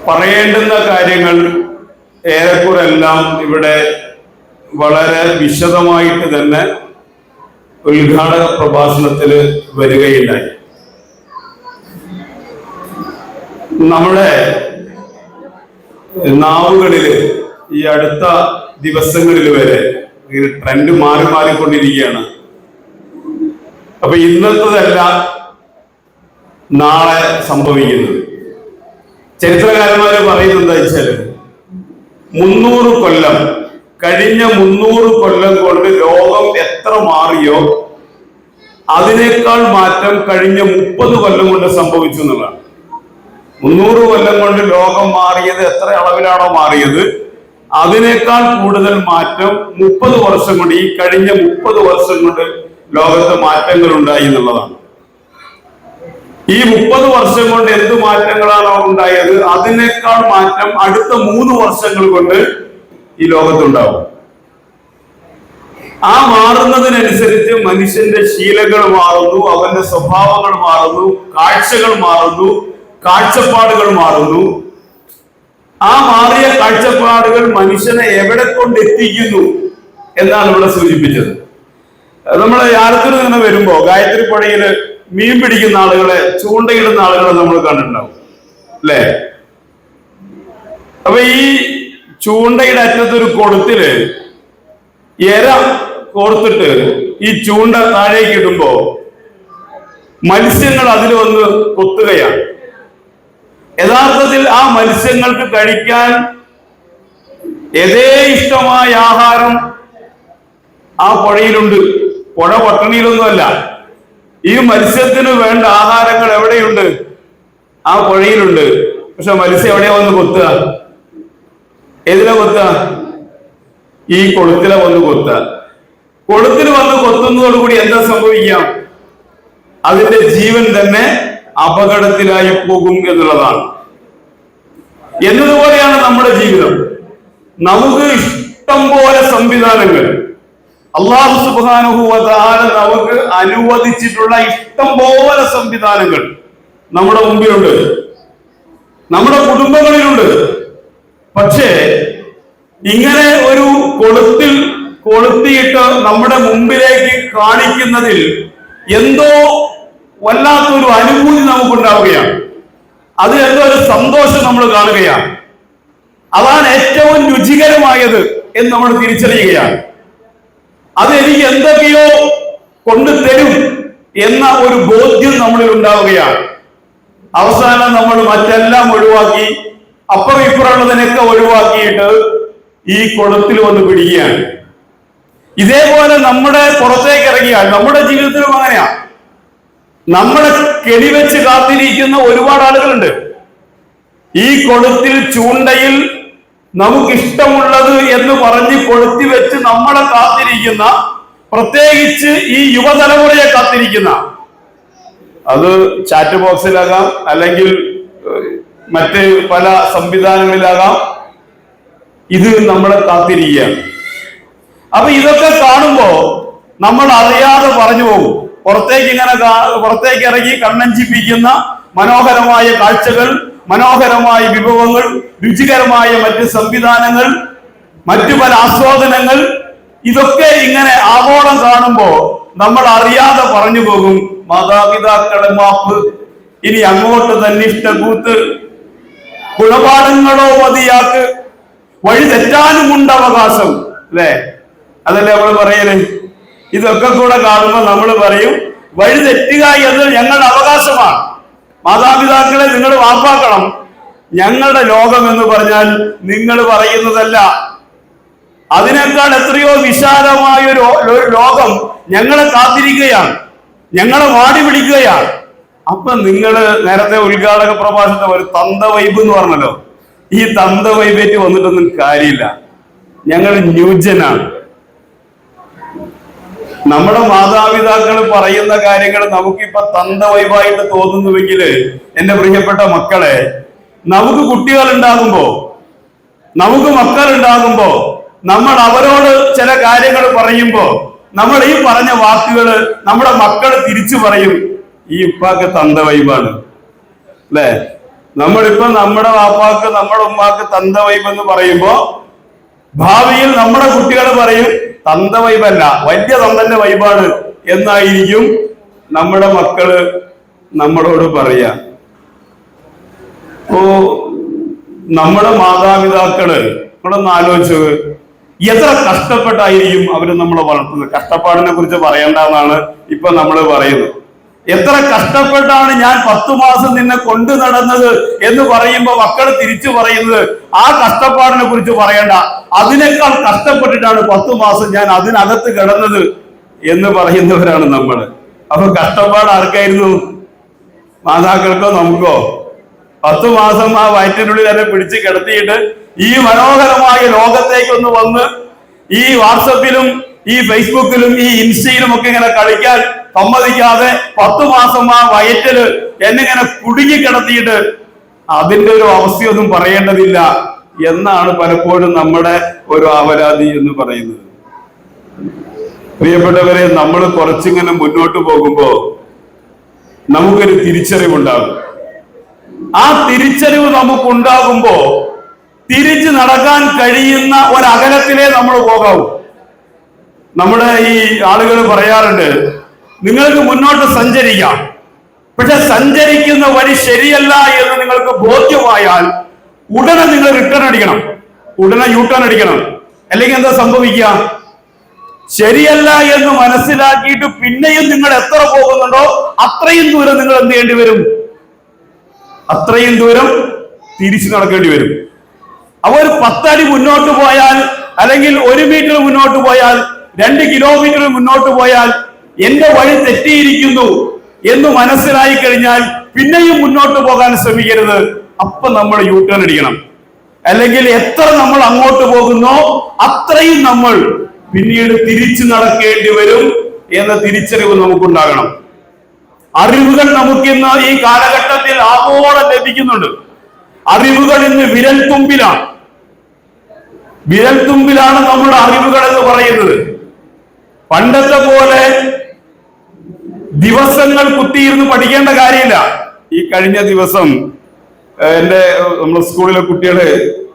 പറയേണ്ടുന്ന കാര്യങ്ങൾ ഏറെക്കുറെല്ലാം ഇവിടെ വളരെ വിശദമായിട്ട് തന്നെ ഉദ്ഘാടക പ്രഭാഷണത്തിൽ വരികയുണ്ടായി. നമ്മുടെ നാവുകളില് ഈ അടുത്ത ദിവസങ്ങളിൽ വരെ ട്രെൻഡ് മാറിക്കൊണ്ടിരിക്കുകയാണ്. അപ്പൊ ഇന്നത്തതല്ല നാളെ സംഭവിക്കുന്നത്. ചരിത്രകാരന്മാര് പറയുന്നത് എന്താ വെച്ചാല് 300 കൊല്ലം കഴിഞ്ഞ 300 കൊല്ലം കൊണ്ട് ലോകം എത്ര മാറിയോ അതിനേക്കാൾ മാറ്റം കഴിഞ്ഞ 30 കൊല്ലം കൊണ്ട് സംഭവിച്ചു എന്നുള്ളതാണ്. 300 കൊല്ലം കൊണ്ട് ലോകം മാറിയത് എത്ര അളവിലാണോ മാറിയത് അതിനേക്കാൾ കൂടുതൽ മാറ്റം 30 വർഷം കൊണ്ട്, ഈ കഴിഞ്ഞ 30 വർഷം കൊണ്ട് ലോകത്ത് മാറ്റങ്ങൾ ഉണ്ടായി എന്നുള്ളതാണ്. ഈ 30 വർഷം കൊണ്ട് എന്ത് മാറ്റങ്ങളാണോ ഉണ്ടായത് അതിനേക്കാൾ മാറ്റം അടുത്ത 3 വർഷങ്ങൾ കൊണ്ട് ഈ ലോകത്തുണ്ടാവും. ആ മാറുന്നതിനനുസരിച്ച് മനുഷ്യന്റെ ശീലങ്ങൾ മാറുന്നു, അവന്റെ സ്വഭാവങ്ങൾ മാറുന്നു, കാഴ്ചകൾ മാറുന്നു, കാഴ്ചപ്പാടുകൾ മാറുന്നു. ആ മാറിയ കാഴ്ചപ്പാടുകൾ മനുഷ്യനെ എവിടെ കൊണ്ടെത്തിക്കുന്നു എന്നാണ് ഇവിടെ സൂചിപ്പിച്ചത്. നമ്മളെ യാത്രത്തിൽ നിന്ന് വരുമ്പോ ഗായത്രി പുഴയില് മീൻ പിടിക്കുന്ന ആളുകളെ, ചൂണ്ടയിടുന്ന ആളുകളെ നമ്മൾ കണ്ടിട്ടുണ്ടാവും അല്ലേ? അപ്പൊ ഈ ചൂണ്ടയുടെ അറ്റത്തൊരു കൊളുത്തില് ഇര കോർത്തിട്ട് ഈ ചൂണ്ട താഴേക്ക് ഇടുമ്പോ മത്സ്യങ്ങൾ അതിൽ വന്ന് കൊത്തുകയാണ്. യഥാർത്ഥത്തിൽ ആ മത്സ്യങ്ങൾക്ക് കഴിക്കാൻ യഥേഷ്ടമായ ആഹാരം ആ പുഴയിലുണ്ട്. പുഴ പട്ടണിയിലൊന്നുമല്ല. ഈ മത്സ്യത്തിന് വേണ്ട ആഹാരങ്ങൾ എവിടെയുണ്ട്? ആ പുഴയിലുണ്ട്. പക്ഷെ മത്സ്യം എവിടെയാ വന്ന് കൊത്തുക? ഏതിലാ കൊത്തുക? ഈ കൊളുത്തില വന്ന് കൊത്തുക. കൊളുത്തിൽ വന്ന് കൊത്തുന്നതോടുകൂടി എന്താ സംഭവിക്കാം? അതിന്റെ ജീവൻ തന്നെ അപകടത്തിലായി പോകും എന്നുള്ളതാണ്. എന്നതുപോലെയാണ് നമ്മുടെ ജീവിതം. നമുക്ക് ഇഷ്ടം പോലെ സംവിധാനങ്ങൾ അല്ലാഹു സുബ്ഹാനഹു വ തആല നമുക്ക് അനുവദിച്ചിട്ടുള്ള ഇഷ്ടം പോലെ സംവിധാനങ്ങൾ നമ്മുടെ മുമ്പിലുണ്ട്, നമ്മുടെ കുടുംബങ്ങളിലുണ്ട്. പക്ഷേ ഇങ്ങനെ ഒരു കൊളുത്തിയിട്ട് നമ്മുടെ മുമ്പിലേക്ക് കാണിക്കുന്നതിൽ എന്തോ വല്ലാത്തൊരു അനുഭൂതി നമുക്കുണ്ടാവുകയാണ്. അതിൽ എന്തോ ഒരു സന്തോഷം നമ്മൾ കാണുകയാണ്. അതാണ് ഏറ്റവും രുചികരമായത് എന്ന് നമ്മൾ തിരിച്ചറിയുകയാണ്. അത് എനിക്ക് എന്തൊക്കെയോ കൊണ്ടു തരും എന്ന ഒരു ബോധ്യം നമ്മളിൽ ഉണ്ടാവുകയാണ്. അവസാനം നമ്മൾ മറ്റെല്ലാം ഒഴിവാക്കി, അപ്പുറം ഇപ്പുറമുള്ളതിനൊക്കെ ഒഴിവാക്കിയിട്ട് ഈ കൊളുത്തിൽ വന്ന് പിടിക്കുകയാണ്. ഇതേപോലെ നമ്മുടെ പുറത്തേക്ക് ഇറങ്ങിയാൽ നമ്മുടെ ജീവിതത്തിലും അങ്ങനെയാ. നമ്മളെ കെണിവെച്ച് കാത്തിരിക്കുന്ന ഒരുപാട് ആളുകളുണ്ട്. ഈ കൊളുത്തിൽ, ചൂണ്ടയിൽ നമുക്കിഷ്ടമുള്ളത് എന്ന് പറഞ്ഞ് കൊളുത്തി വെച്ച് നമ്മളെ കാത്തിരിക്കുന്ന, പ്രത്യേകിച്ച് ഈ യുവതലമുറയെ കാത്തിരിക്കുന്ന, അത് ചാറ്റ് ബോക്സിലാകാം, അല്ലെങ്കിൽ മറ്റ് പല സംവിധാനങ്ങളിലാകാം, ഇത് നമ്മളെ കാത്തിരിക്കുകയാണ്. അപ്പൊ ഇതൊക്കെ കാണുമ്പോ നമ്മൾ അറിയാതെ പറഞ്ഞു പോകും. പുറത്തേക്ക് ഇറങ്ങി കണ്ണഞ്ചിപ്പിക്കുന്ന മനോഹരമായ കാഴ്ചകൾ, മനോഹരമായ വിഭവങ്ങൾ, രുചികരമായ മറ്റ് സംവിധാനങ്ങൾ, മറ്റു പല ആസ്വാദനങ്ങൾ, ഇതൊക്കെ ഇങ്ങനെ ആവോളം കാണുമ്പോ നമ്മൾ അറിയാതെ പറഞ്ഞു പോകും, മാതാപിതാക്കളെ മാപ്പ്, ഇനി അങ്ങോട്ട് തന്നിഷ്ട കൂത്ത്, കുഴപാടങ്ങളോ മതിയാക്ക്, വഴി തെറ്റാനുമുണ്ട് അവകാശം, അല്ലേ? അതല്ലേ നമ്മൾ പറയല്? ഇതൊക്കെ കൂടെ കാണുമ്പോൾ നമ്മൾ പറയും, വഴി തെറ്റുക എന്നത് ഞങ്ങളുടെ അവകാശമാണ്. മാതാപിതാക്കളെ നിങ്ങൾ വാപ്പാക്കണം. ഞങ്ങളുടെ ലോകം എന്ന് പറഞ്ഞാൽ നിങ്ങൾ പറയുന്നതല്ല, അതിനേക്കാൾ എത്രയോ വിശാലമായ ഒരു ലോകം ഞങ്ങളെ കാത്തിരിക്കുകയാണ്, ഞങ്ങളെ വാടി പിടിക്കുകയാണ്. അപ്പൊ നിങ്ങൾ നേരത്തെ ഉദ്ഘാടക പ്രഭാഷണത്തെ ഒരു തന്ത വൈബ് എന്ന് പറഞ്ഞല്ലോ, ഈ തന്ത വൈബേറ്റ് വന്നിട്ടൊന്നും കാര്യമില്ല. ഞങ്ങൾ ന്യൂജനാണ്. നമ്മുടെ മാതാപിതാക്കൾ പറയുന്ന കാര്യങ്ങൾ നമുക്കിപ്പൊ തന്ത വൈബായിട്ട് തോന്നുന്നുവെങ്കിൽ, എന്റെ പ്രിയപ്പെട്ട മക്കളെ, നമുക്ക് കുട്ടികൾ ഉണ്ടാകുമ്പോ, നമുക്ക് മക്കൾ ഉണ്ടാകുമ്പോ, നമ്മൾ അവരോട് ചില കാര്യങ്ങൾ പറയുമ്പോ നമ്മൾ ഈ പറഞ്ഞ വാക്കുകൾ നമ്മുടെ മക്കൾ തിരിച്ചു പറയും, ഈ ഉപ്പാക്ക് തന്ത വൈബാണ്, അല്ലേ? നമ്മളിപ്പോ നമ്മുടെ വാപ്പാക്ക് നമ്മുടെ ഉമ്മാക്ക് തന്ത വൈബ് എന്ന് പറയുമ്പോ ഭാവിയിൽ നമ്മുടെ കുട്ടികൾ പറയും തന്ത വൈബല്ല, വലിയ തന്തന്റെ വൈബാണ് എന്നായിരിക്കും നമ്മുടെ മക്കള് നമ്മളോട് പറയാ. ഓ, നമ്മുടെ മാതാപിതാക്കള് നമ്മളൊന്ന് ആലോചിച്ചത് എത്ര കഷ്ടപ്പെട്ടായിരിക്കും അവര് നമ്മളെ വളർത്തുന്നത്. കഷ്ടപ്പാടിനെ കുറിച്ച് പറയേണ്ടെന്നാണ് ഇപ്പൊ നമ്മൾ പറയുന്നത്. എത്ര കഷ്ടപ്പെട്ടാണ് ഞാൻ 10 മാസം നിന്നെ കൊണ്ടു നടന്നത് എന്ന് പറയുമ്പോ മക്കൾ തിരിച്ചു പറയുന്നത് ആ കഷ്ടപ്പാടിനെ കുറിച്ച് പറയണ്ട, അതിനേക്കാൾ കഷ്ടപ്പെട്ടിട്ടാണ് 10 മാസം ഞാൻ അതിനകത്ത് കിടന്നത് എന്ന് പറയുന്നവരാണ് നമ്മൾ. അപ്പൊ കഷ്ടപ്പാട് ആർക്കായിരുന്നു? മാതാക്കൾക്കോ നമുക്കോ? 10 മാസം ആ വയറ്റിനുള്ളിൽ തന്നെ പിടിച്ച് കിടത്തിയിട്ട് ഈ മനോഹരമായ ലോകത്തേക്കൊന്ന് വന്ന് ഈ വാട്സപ്പിലും ഈ ഫേസ്ബുക്കിലും ഈ ഇൻസ്റ്റയിലും ഒക്കെ ഇങ്ങനെ കളിക്കാൻ സമ്മതിക്കാതെ 10 മാസം ആ വയറ്റില് എന്നിങ്ങനെ കുടുങ്ങി കിടത്തിയിട്ട് അതിന്റെ ഒരു അവസ്ഥയൊന്നും പറയേണ്ടതില്ല എന്നാണ് പലപ്പോഴും നമ്മുടെ ഒരു അപരാധി എന്ന് പറയുന്നത്. പ്രിയപ്പെട്ടവരെ, നമ്മൾ കുറച്ചിങ്ങനെ മുന്നോട്ട് പോകുമ്പോ നമുക്കൊരു തിരിച്ചറിവുണ്ടാകും. ആ തിരിച്ചറിവ് നമുക്കുണ്ടാകുമ്പോ തിരിച്ചു നടക്കാൻ കഴിയുന്ന ഒരകലത്തിലേ നമ്മൾ പോകാവൂ. നമ്മുടെ ഈ ആളുകൾ പറയാറുണ്ട്, നിങ്ങൾക്ക് മുന്നോട്ട് സഞ്ചരിക്കാം, പക്ഷെ സഞ്ചരിക്കുന്ന വഴി ശരിയല്ല എന്ന് നിങ്ങൾക്ക് ബോധ്യമായാൽ ഉടനെ നിങ്ങൾ റിട്ടേൺ അടിക്കണം, ഉടനെ യൂട്ടേൺ അടിക്കണം. അല്ലെങ്കിൽ എന്താ സംഭവിക്കുക? ശരിയല്ല എന്ന് മനസ്സിലാക്കിയിട്ട് പിന്നെയും നിങ്ങൾ എത്ര പോകുന്നുണ്ടോ അത്രയും ദൂരം നിങ്ങൾ എന്ത് ചെയ്യേണ്ടി വരും? അത്രയും ദൂരം തിരിച്ചു നടക്കേണ്ടി വരും. അപ്പൊ ഒരു 10 അടി മുന്നോട്ട് പോയാൽ, അല്ലെങ്കിൽ 1 മീറ്റർ മുന്നോട്ട് പോയാൽ, 2 കിലോമീറ്റർ മുന്നോട്ട് പോയാൽ എന്റെ വഴി തെറ്റിയിരിക്കുന്നു എന്ന് മനസ്സിലായി കഴിഞ്ഞാൽ പിന്നെയും മുന്നോട്ട് പോകാൻ ശ്രമിക്കരുത്. അപ്പൊ നമ്മൾ യൂട്ടേൺ അടിക്കണം. അല്ലെങ്കിൽ എത്ര നമ്മൾ അങ്ങോട്ട് പോകുന്നോ അത്രയും നമ്മൾ പിന്നീട് തിരിച്ചു നടക്കേണ്ടി വരും എന്ന തിരിച്ചറിവ് നമുക്കുണ്ടാകണം. അറിവുകൾ നമുക്കിന്ന് ഈ കാലഘട്ടത്തിൽ ആഗോളം ലഭിക്കുന്നുണ്ട്. അറിവുകൾ ഇന്ന് വിരൽത്തുമ്പിലാണ്. വിരൽത്തുമ്പിലാണ് നമ്മുടെ അറിവുകൾ എന്ന് പറയുന്നത്. പണ്ടത്തെ പോലെ ദിവസങ്ങൾ കുത്തിയിരുന്ന് പഠിക്കേണ്ട കാര്യമില്ല. ഈ കഴിഞ്ഞ ദിവസം നമ്മുടെ സ്കൂളിലെ കുട്ടികള്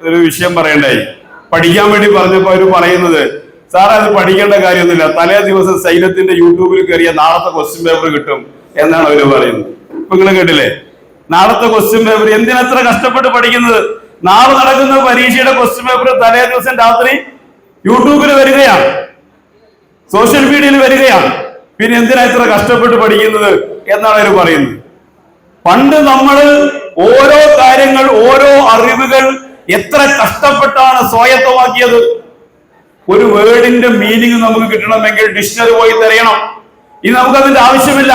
ഒരു വിഷയം പറയണ്ടായി. പഠിക്കാൻ വേണ്ടി പറഞ്ഞപ്പോ അവര് പറയുന്നത്, സാറേ അത് പഠിക്കേണ്ട കാര്യമൊന്നുമില്ല, തലേ ദിവസം സൈലത്തിന്റെ യൂട്യൂബിൽ കയറിയ നാളത്തെ ക്വസ്റ്റ്യൻ പേപ്പർ കിട്ടും എന്നാണ് അവര് പറയുന്നത്. ഇപ്പൊ നിങ്ങൾ കേട്ടില്ലേ? നാളത്തെ ക്വസ്റ്റ്യൻ പേപ്പർ എന്തിനത്ര കഷ്ടപ്പെട്ട് പഠിക്കുന്നത്? നാളെ നടക്കുന്ന പരീക്ഷയുടെ ക്വസ്റ്റ്യൻ പേപ്പർ തലേ ദിവസം രാത്രി യൂട്യൂബിൽ വരികയാണ്, സോഷ്യൽ മീഡിയയിൽ വരികയാണ്. പിന്നെ എന്തിനാ ഇത്ര കഷ്ടപ്പെട്ട് പഠിക്കുന്നത് എന്നാണ് അവർ പറയുന്നത്. പണ്ട് നമ്മൾ ഓരോ കാര്യങ്ങൾ, ഓരോ അറിവുകൾ എത്ര കഷ്ടപ്പെട്ടാണ് സ്വായത്തമാക്കിയത്. ഒരു വേർഡിന്റെ മീനിങ് നമുക്ക് കിട്ടണമെങ്കിൽ ഡിക്ഷണറി പോയി തിരയണം. ഇനി നമുക്കതിന്റെ ആവശ്യമില്ല,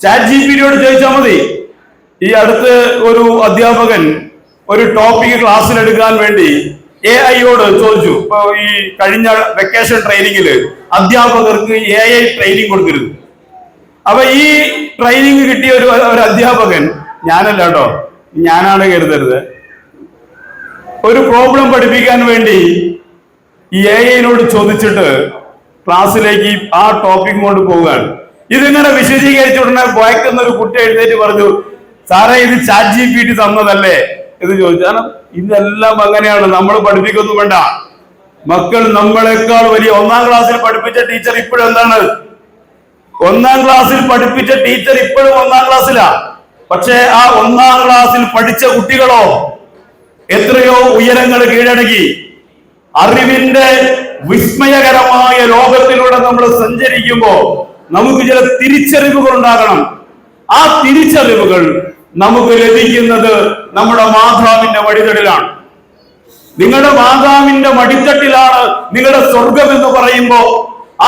ചാറ്റ് ജിപിടിയോട് ചോദിച്ചാൽ മതി. ഈ അടുത്ത് ഒരു അധ്യാപകൻ ഒരു ടോപ്പിക് ക്ലാസ്സിലെടുക്കാൻ വേണ്ടി AI-യോട് ചോദിച്ചു. ഇപ്പൊ ഈ കഴിഞ്ഞ വെക്കേഷൻ ട്രെയിനിങ്ങില് അധ്യാപകർക്ക് AI ട്രെയിനിങ് കൊടുത്തിരുന്നു. അപ്പൊ ഈ ട്രെയിനിങ് കിട്ടിയ ഒരു അധ്യാപകൻ, ഞാനല്ല കേട്ടോ, ഞാനാണ് കരുതരുത്, ഒരു പ്രോബ്ലം പഠിപ്പിക്കാൻ വേണ്ടി ഈ AI-നോട് ചോദിച്ചിട്ട് ക്ലാസ്സിലേക്ക് ആ ടോപ്പിക് കൊണ്ട് പോവുകയാണ്. ഇതിങ്ങനെ വിശദീകരിച്ച ഉടനെ വായിക്കുന്ന ഒരു കുട്ടി എഴുന്നേറ്റ് പറഞ്ഞു, സാറേ ഇത് ചാറ്റ് GPT തന്നതല്ലേ എന്ന് ചോദിച്ചു. കാരണം ഇതെല്ലാം അങ്ങനെയാണ്, നമ്മൾ പഠിപ്പിക്കൊന്നും വേണ്ട. മക്കൾ നമ്മളെക്കാൾ വലിയ 1-ാം ക്ലാസ്സിൽ പഠിപ്പിച്ച ടീച്ചർ ഇപ്പോഴും എന്താണ്? 1-ാം ക്ലാസ്സിൽ പഠിപ്പിച്ച ടീച്ചർ ഇപ്പോഴും 1-ാം ക്ലാസ്സിലാ. പക്ഷെ ആ 1-ാം ക്ലാസ്സിൽ പഠിച്ച കുട്ടികളോ എത്രയോ ഉയരങ്ങൾ കീഴടക്കി. അറിവിന്റെ വിസ്മയകരമായ ലോകത്തിലൂടെ നമ്മൾ സഞ്ചരിക്കുമ്പോൾ നമുക്ക് ചില തിരിച്ചറിവുകൾ ഉണ്ടാകണം. ആ തിരിച്ചറിവുകൾ നമുക്ക് ലഭിക്കുന്നത് നമ്മുടെ മാതാവിന്റെ വഴികളിലാണ്. നിങ്ങളുടെ മാതാവിന്റെ മടിത്തട്ടിലാണ് നിങ്ങളുടെ സ്വർഗം എന്ന് പറയുമ്പോ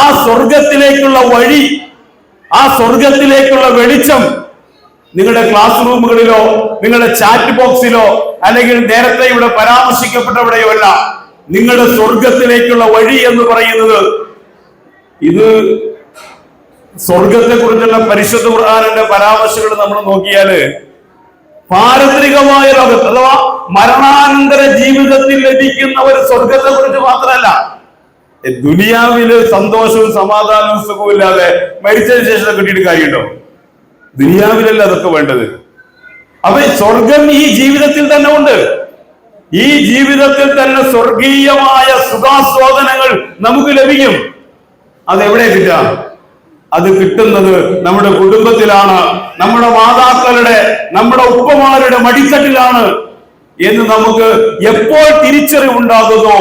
ആ സ്വർഗത്തിലേക്കുള്ള വഴി, ആ സ്വർഗത്തിലേക്കുള്ള വെളിച്ചം നിങ്ങളുടെ ക്ലാസ് റൂമുകളിലോ നിങ്ങളുടെ ചാറ്റ് ബോക്സിലോ അല്ലെങ്കിൽ നേരത്തെ ഇവിടെ പരാമർശിക്കപ്പെട്ടവിടെയോ അല്ല. നിങ്ങളുടെ സ്വർഗത്തിലേക്കുള്ള വഴി എന്ന് പറയുന്നത്, ഇത് സ്വർഗത്തെ കുറിച്ചുള്ള പരിശുദ്ധ ഖുർആനിന്റെ പരാമർശങ്ങൾ നമ്മൾ നോക്കിയാല് പാരത്രികമായ ലോകത്ത് അഥവാ മരണാനന്തര ജീവിതത്തിൽ ലഭിക്കുന്ന ഒരു സ്വർഗത്തെ കുറിച്ച് മാത്രമല്ല, ദുനിയാവില് സന്തോഷവും സമാധാനവും സുഖവും ഇല്ലാതെ മരിച്ചതിന് ശേഷം കിട്ടിയിട്ട് കാര്യമുണ്ടോ? ദുനിയാവിലല്ല അതൊക്കെ വേണ്ടത്. അപ്പൊ സ്വർഗം ഈ ജീവിതത്തിൽ തന്നെ ഉണ്ട്. ഈ ജീവിതത്തിൽ തന്നെ സ്വർഗീയമായ സുഖാസ്വാദനങ്ങൾ നമുക്ക് ലഭിക്കും. അതെവിടെ കിട്ടാം? അത് കിട്ടുന്നത് നമ്മുടെ കുടുംബത്തിലാണ്, നമ്മുടെ മാതാക്കളുടെ, നമ്മുടെ ഉപ്പമാരുടെ മടിത്തട്ടിലാണ് എന്ന് നമുക്ക് എപ്പോൾ തിരിച്ചറിവുണ്ടാകുന്നോ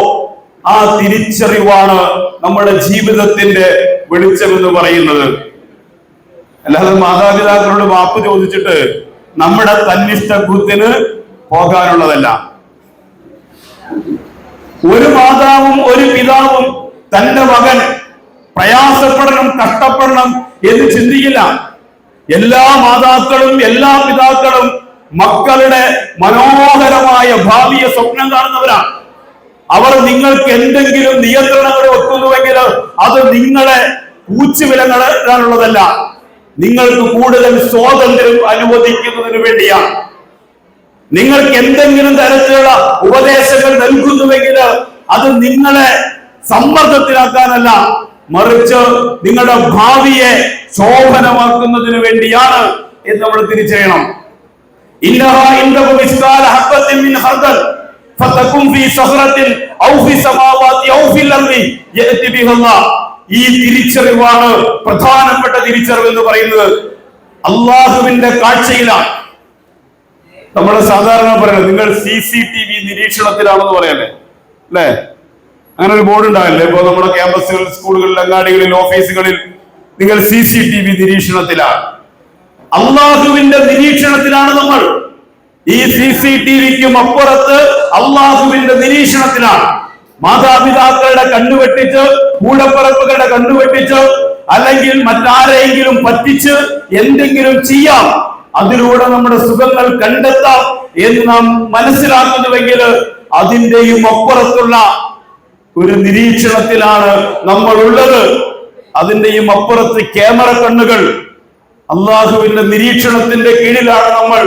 ആ തിരിച്ചറിവാണ് നമ്മുടെ ജീവിതത്തിന്റെ വെളിച്ചമെന്ന് പറയുന്നത്. അല്ലാതെ മാതാപിതാക്കളോട് മാപ്പ് ചോദിച്ചിട്ട് നമ്മുടെ തന്നിഷ്ടത്തിന് പോകാനുള്ളതല്ല. ഒരു മാതാവും ഒരു പിതാവും തന്റെ മകൻ പ്രയാസപ്പെടണം, കഷ്ടപ്പെടണം എന്ന് ചിന്തിക്കില്ല. എല്ലാ മാതാക്കളും എല്ലാ പിതാക്കളും മക്കളുടെ മനോഹരമായ ഭാവിയെ സ്വപ്നം കാണുന്നവരാണ്. അവർ നിങ്ങൾക്ക് എന്തെങ്കിലും നിയന്ത്രണങ്ങൾ വെക്കുന്നുവെങ്കിൽ അത് നിങ്ങളെ കൂച്ചുവിലങ്ങാനുള്ളതല്ല, നിങ്ങൾക്ക് കൂടുതൽ സ്വാതന്ത്ര്യം അനുവദിക്കുന്നതിന് വേണ്ടിയാണ്. നിങ്ങൾക്ക് എന്തെങ്കിലും തരത്തിലുള്ള ഉപദേശങ്ങൾ നൽകുന്നുവെങ്കിൽ അത് നിങ്ങളെ സമ്മർദ്ദത്തിലാക്കാനല്ല, മറിച്ച് നിങ്ങളുടെ ഭാവിയെ ശോഭനമാക്കുന്നതിന് വേണ്ടിയാണ് എന്ന് നമ്മൾ തിരിച്ചറിയണം. ഈ തിരിച്ചറിവാണ് പ്രധാനപ്പെട്ട തിരിച്ചറിവ് എന്ന് പറയുന്നത്. അള്ളാഹുവിന്റെ കാഴ്ചയിലാണ്. നമ്മൾ സാധാരണ പറയുന്നത് നിങ്ങൾ CCTV നിരീക്ഷണത്തിലാണെന്ന് പറയല്ലേ, അല്ലേ? അങ്ങനെ ഒരു ബോർഡ് ഉണ്ടാവില്ലേ? ഇപ്പൊ നമ്മുടെ ക്യാമ്പസുകളിൽ, സ്കൂളുകളിൽ, അങ്ങാടികളിൽ, ഓഫീസുകളിൽ നിങ്ങൾ CCTV നിരീക്ഷണത്തിലാണ്. അള്ളാഹുവിന്റെ നിരീക്ഷണത്തിലാണ് നമ്മൾ. ഈ CCTVക്കും അപ്പുറത്ത് അള്ളാഹുവിന്റെ നിരീക്ഷണത്തിലാണ്. മാതാപിതാക്കളുടെ കണ്ണുവെട്ടിച്ച്, കൂടപ്പിറപ്പുകളുടെ കണ്ണുവെട്ടിച്ച്, അല്ലെങ്കിൽ മറ്റാരെങ്കിലും പറ്റിച്ച് എന്തെങ്കിലും ചെയ്യാം, അതിലൂടെ നമ്മുടെ സുഖങ്ങൾ കണ്ടെത്താം എന്ന് നാം മനസ്സിലാക്കുന്നുവെങ്കിൽ അതിന്റെയും അപ്പുറത്തുള്ള ഒരു നിരീക്ഷണത്തിലാണ് നമ്മൾ ഉള്ളത്. അതിന്റെയും അപ്പുറത്ത് ക്യാമറ കണ്ണുകൾ, അള്ളാഹുവിന്റെ നിരീക്ഷണത്തിന്റെ കീഴിലാണ് നമ്മൾ.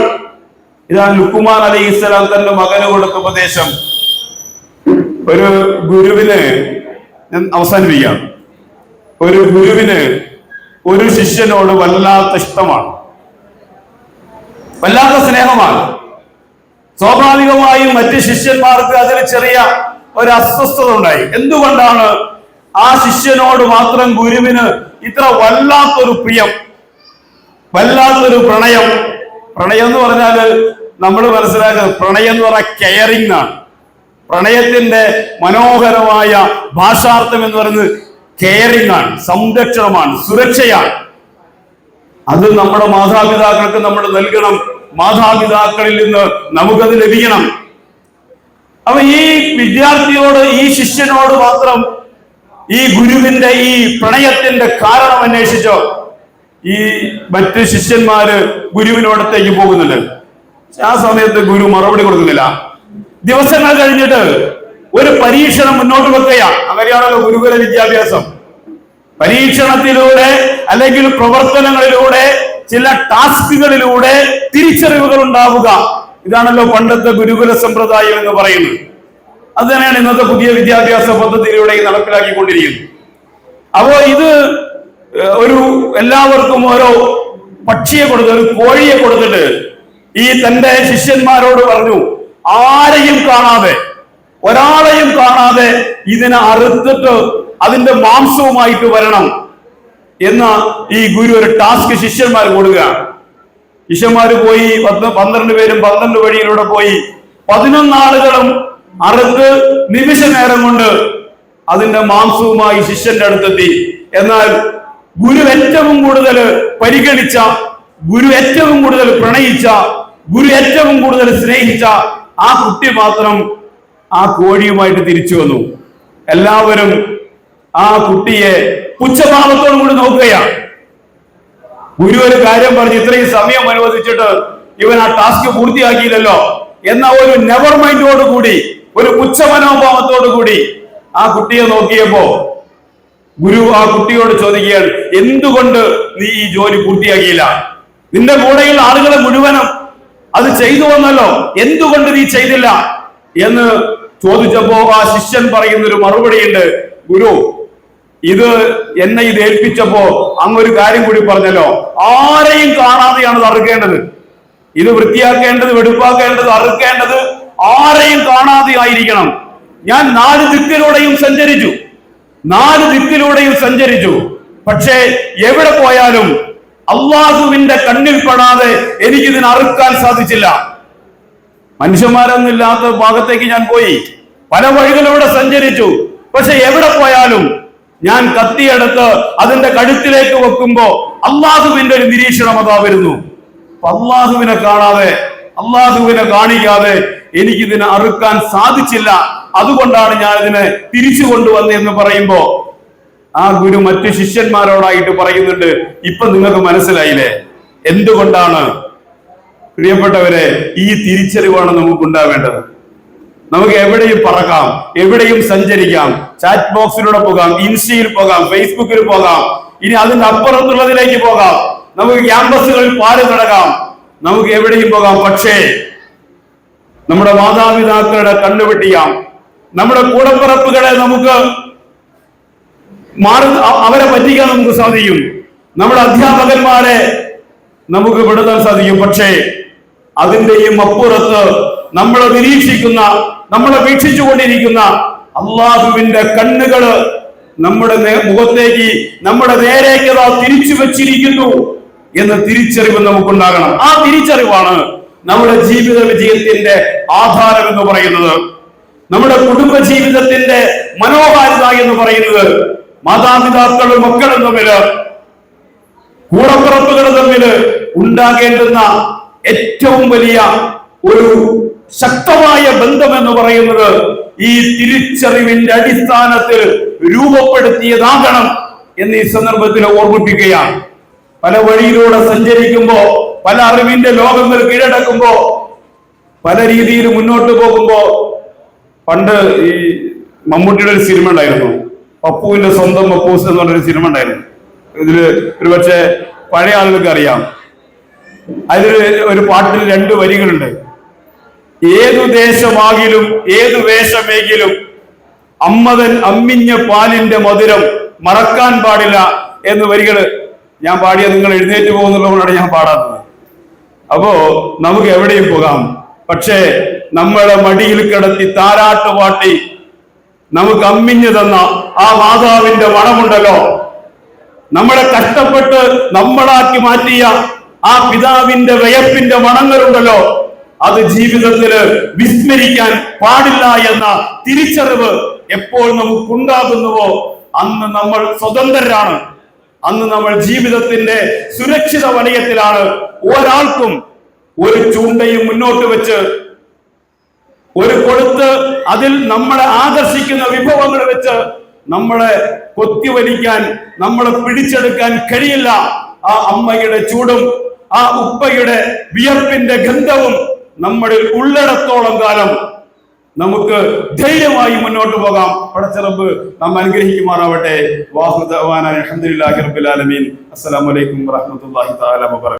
ഇതാണ് ലുക്മാൻ അലൈഹിസ്സലാം തന്റെ മകന് കൊടുത്ത ഉപദേശം. ഒരു ഗുരുവിന്, ഞാൻ അവസാനിപ്പിക്കാം, ഒരു ഗുരുവിന് ഒരു ശിഷ്യനോട് വല്ലാത്ത ഇഷ്ടമാണ്, വല്ലാത്ത സ്നേഹമാണ്. സ്വാഭാവികമായും മറ്റ് ശിഷ്യന്മാർക്ക് അതിൽ ചെറിയ ഒരു അസ്വസ്ഥത ഉണ്ടായി. എന്തുകൊണ്ടാണ് ആ ശിഷ്യനോട് മാത്രം ഗുരുവിന് ഇത്ര വല്ലാത്തൊരു പ്രിയം, വല്ലാത്തൊരു പ്രണയം? പ്രണയം എന്ന് പറഞ്ഞാല് നമ്മൾ മനസ്സിലാക്കുന്നത്, പ്രണയം എന്ന് പറഞ്ഞാൽ കെയറിംഗ് ആണ്. പ്രണയത്തിന്റെ മനോഹരമായ ഭാഷാർത്ഥം എന്ന് പറയുന്നത് കെയറിംഗ് ആണ്, സംരക്ഷണമാണ്, സുരക്ഷയാണ്. അത് നമ്മുടെ മാതാപിതാക്കൾക്ക് നമ്മൾ നൽകണം. മാതാപിതാക്കളിൽ നിന്ന് നമുക്കത് ലഭിക്കണം. അപ്പൊ ഈ വിദ്യാർത്ഥിയോട്, ഈ ശിഷ്യനോട് മാത്രം ഈ ഗുരുവിന്റെ ഈ പ്രണയത്തിന്റെ കാരണം അന്വേഷിച്ചോ ഈ മറ്റ് ശിഷ്യന്മാര് ഗുരുവിനോടത്തേക്ക് പോകുന്നുണ്ട്. ആ സമയത്ത് ഗുരു മറുപടി കൊടുക്കുന്നില്ല. ദിവസങ്ങൾ കഴിഞ്ഞിട്ട് ഒരു പരീക്ഷണം മുന്നോട്ട് വെക്കുകയാണ്. അങ്ങനെയാണല്ലോ ഗുരുകുല വിദ്യാഭ്യാസം. പരീക്ഷണത്തിലൂടെ അല്ലെങ്കിൽ പ്രവർത്തനങ്ങളിലൂടെ, ചില ടാസ്കുകളിലൂടെ തിരിച്ചറിവുകൾ ഉണ്ടാവുക. ഇതാണല്ലോ പണ്ടത്തെ ഗുരുകുല സമ്പ്രദായം എന്ന് പറയുന്നത്. അത് തന്നെയാണ് ഇന്നത്തെ പുതിയ വിദ്യാഭ്യാസ പദ്ധതിയിലൂടെ നടപ്പിലാക്കിക്കൊണ്ടിരിക്കുന്നത്. അപ്പോ ഇത് ഒരു എല്ലാവർക്കും ഓരോ പക്ഷിയെ കൊടുത്ത്, ഒരു കോഴിയെ കൊടുത്തിട്ട് ഈ തന്റെ ശിഷ്യന്മാരോട് പറഞ്ഞു, ആരെയും കാണാതെ, ഒരാളെയും കാണാതെ ഇതിനെ അറുത്തിട്ട് അതിന്റെ മാംസവുമായിട്ട് വരണം എന്ന ഈ ഗുരു ഒരു ടാസ്ക് ശിഷ്യന്മാർ കൊടുക്കുക. ശിഷ്യന്മാര് പോയി 12 പേരും 12 വഴിയിലൂടെ പോയി 11 ആളുകളും അറുത്ത് നിമിഷ നേരം കൊണ്ട് അതിന്റെ മാംസവുമായി ശിഷ്യന്റെ അടുത്തെത്തി. എന്നാൽ ഗുരു ഏറ്റവും കൂടുതൽ പരിഗണിച്ച, ഗുരു ഏറ്റവും കൂടുതൽ പ്രണയിച്ച, ഗുരു ഏറ്റവും കൂടുതൽ സ്നേഹിച്ച ആ കുട്ടി മാത്രം ആ കോഴിയുമായിട്ട് തിരിച്ചു വന്നു. എല്ലാവരും ആ കുട്ടിയെ പുച്ഛഭാവത്തോടു കൂടി നോക്കുകയാണ്. ഗുരു ഒരു കാര്യം പറഞ്ഞ്, ഇത്രയും സമയം അനുവദിച്ചിട്ട് ഇവൻ ആ ടാസ്ക് പൂർത്തിയാക്കിയില്ലല്ലോ എന്ന ഒരു നെവർ മൈൻഡോട് കൂടി, ഒരു പുച്ഛമനോഭാവത്തോടു കൂടി ആ കുട്ടിയെ നോക്കിയപ്പോ ഗുരു ആ കുട്ടിയോട് ചോദിക്കുകയാണ്, എന്തുകൊണ്ട് നീ ഈ ജോലി പൂർത്തിയാക്കിയില്ല? നിന്റെ കൂടെയുള്ള ആളുകളെ മുഴുവനും അത് ചെയ്തു വന്നല്ലോ, എന്തുകൊണ്ട് നീ ചെയ്തില്ല എന്ന് ചോദിച്ചപ്പോ ആ ശിഷ്യൻ പറയുന്നൊരു മറുപടിയുണ്ട്, ഗുരു ഇത് എന്നെ ഇത് ഏൽപ്പിച്ചപ്പോ അങ്ങൊരു കാര്യം കൂടി പറഞ്ഞല്ലോ, ആരെയും കാണാതെയാണ് ഇത് അറുക്കേണ്ടത്. ഇത് വൃത്തിയാക്കേണ്ടത്, വെടുപ്പാക്കേണ്ടത്, അറുക്കേണ്ടത് ആരെയും കാണാതെ ആയിരിക്കണം. ഞാൻ 4 ദിക്കിലൂടെയും സഞ്ചരിച്ചു. പക്ഷേ എവിടെ പോയാലും അള്ളാഹുവിന്റെ കണ്ണിൽ പെടാതെ എനിക്കിതിനെ അറുക്കാൻ സാധിച്ചില്ല. മനുഷ്യന്മാരൊന്നില്ലാത്ത ഭാഗത്തേക്ക് ഞാൻ പോയി, പല വഴികളിലൂടെ സഞ്ചരിച്ചു. പക്ഷെ എവിടെ പോയാലും ഞാൻ കത്തിയെടുത്ത് അതിന്റെ കഴുത്തിലേക്ക് വെക്കുമ്പോ അള്ളാഹുവിന്റെ ഒരു നിരീക്ഷണം അതാ വരുന്നു. അള്ളാഹുവിനെ കാണാതെ, അള്ളാഹുവിനെ കാണിക്കാതെ എനിക്കിതിനെ അറുക്കാൻ സാധിച്ചില്ല. അതുകൊണ്ടാണ് ഞാൻ ഇതിനെ തിരിച്ചു കൊണ്ടുവന്നത് എന്ന് പറയുമ്പോ ആ ഗുരു മറ്റു ശിഷ്യന്മാരോടായിട്ട് പറയുന്നുണ്ട്, ഇപ്പൊ നിങ്ങൾക്ക് മനസ്സിലായില്ലേ എന്തുകൊണ്ടാണ്? പ്രിയപ്പെട്ടവരെ, ഈ തിരിച്ചറിവാണ് നമുക്ക് ഉണ്ടാവേണ്ടത്. നമുക്ക് എവിടെയും പറക്കാം, എവിടെയും സഞ്ചരിക്കാം, ചാറ്റ് ബോക്സിലൂടെ പോകാം, ഇൻസ്റ്റയിൽ പോകാം, ഫേസ്ബുക്കിൽ പോകാം, ഇനി അതിന്റെ അപ്പുറത്തുള്ളതിലേക്ക് പോകാം, നമുക്ക് ക്യാമ്പസുകളിൽ പാല് നടക്കാം, നമുക്ക് എവിടെയും പോകാം. പക്ഷേ നമ്മുടെ മാതാപിതാക്കളുടെ കണ്ണുവെട്ടിയാം, നമ്മുടെ കൂടപ്പിറപ്പുകളെ നമുക്ക് അവരെ പറ്റിക്കാൻ നമുക്ക് സാധിക്കും, നമ്മുടെ അധ്യാപകന്മാരെ നമുക്ക് പെടുത്താൻ സാധിക്കും. പക്ഷേ അതിന്റെയും അപ്പുറത്ത് നമ്മളെ നിരീക്ഷിക്കുന്ന, നമ്മളെ വീക്ഷിച്ചുകൊണ്ടിരിക്കുന്ന അള്ളാഹുവിന്റെ കണ്ണുകള് നമ്മുടെ മുഖത്തേക്ക്, നമ്മുടെ നേരേക്ക് തിരിച്ചു വെച്ചിരിക്കുന്നു എന്ന തിരിച്ചറിവ് നമുക്കുണ്ടാകണം. ആ തിരിച്ചറിവാണ് നമ്മുടെ ജീവിത വിജയത്തിന്റെ ആധാരം എന്ന് പറയുന്നത്, നമ്മുടെ കുടുംബ ജീവിതത്തിന്റെ മനോഹാരിത എന്ന് പറയുന്നത്. മാതാപിതാക്കളും മക്കളും തമ്മില്, കൂടപ്പിറപ്പുകളും തമ്മില് ഉണ്ടാകേണ്ടുന്ന ഏറ്റവും വലിയ ഒരു ശക്തമായ ബന്ധം എന്ന് പറയുന്നത് ഈ തിരിച്ചറിവിന്റെ അടിസ്ഥാനത്തിൽ രൂപപ്പെടുത്തിയതാകണം എന്ന് ഈ സന്ദർഭത്തിൽ ഓർമ്മിപ്പിക്കുകയാണ്. പല വഴിയിലൂടെ സഞ്ചരിക്കുമ്പോ, പല അറിവിന്റെ ലോകങ്ങൾ കീഴടക്കുമ്പോ, പല രീതിയിൽ മുന്നോട്ട് പോകുമ്പോ, പണ്ട് ഈ മമ്മൂട്ടിയുടെ ഒരു സിനിമ ഉണ്ടായിരുന്നു, പപ്പുവിന്റെ സ്വന്തം പപ്പൂസ് എന്ന് പറഞ്ഞൊരു സിനിമ ഉണ്ടായിരുന്നു. ഇതില് ഒരുപക്ഷെ പഴയ ആളുകൾക്ക് അറിയാം. അതിൽ ഒരു പാട്ടിൽ 2 വരികളുണ്ട്. ഏതു ദേശമാകിലും ഏതു വേഷമേകിലും അമ്മതൻ അമ്മിഞ്ഞ പാലിന്റെ മധുരം മറക്കാൻ പാടില്ല എന്ന് വരികള് ഞാൻ പാടിയ നിങ്ങൾ എഴുന്നേറ്റ് പോകുന്നുള്ളതുകൊണ്ടാണ് ഞാൻ പാടാത്തത്. അപ്പോ നമുക്ക് എവിടെയും പോകാം, പക്ഷേ നമ്മളെ മടിയിൽ കിടത്തി താരാട്ട് പാട്ടി നമുക്ക് അമ്മിഞ്ഞു തന്ന ആ മാതാവിന്റെ മണമുണ്ടല്ലോ, നമ്മളെ കഷ്ടപ്പെട്ട് നമ്മളാക്കി മാറ്റിയ ആ പിതാവിന്റെ വിയർപ്പിന്റെ മണങ്ങളുണ്ടല്ലോ, അത് ജീവിതത്തില് വിസ്മരിക്കാൻ പാടില്ല എന്ന തിരിച്ചറിവ് എപ്പോൾ നമുക്കുണ്ടാകുന്നുവോ അന്ന് നമ്മൾ സ്വതന്ത്രരാണ്, അന്ന് നമ്മൾ ജീവിതത്തിന്റെ സുരക്ഷിത വലയത്തിലാണ്. ഒരാൾക്കും ഒരു ചൂണ്ടയും മുന്നോട്ട് വെച്ച്, ഒരു കൊടുത്ത് അതിൽ നമ്മളെ ആകർഷിക്കുന്ന വിഭവങ്ങൾ വെച്ച് നമ്മളെ കൊത്തിവലിക്കാൻ, നമ്മളെ പിടിച്ചെടുക്കാൻ കഴിയില്ല. ആ അമ്മയുടെ ചൂടും ആ ഉപ്പയുടെ വിയർപ്പിന്റെ ഗന്ധവും നമ്മളിൽ ഉള്ളിടത്തോളം കാലം നമുക്ക് ധൈര്യമായി മുന്നോട്ട് പോകാം. പടച്ച റബ്ബ് നമ്മെ അനുഗ്രഹിക്കുമാറാവട്ടെ. വാഹു ദഅ്വാനാ അൽഹംദുലില്ലാഹി റബ്ബിൽ ആലമീൻ. അസ്സലാമു അലൈക്കും വറഹ്മത്തുള്ളാഹി തആല വബറകാതുഹു.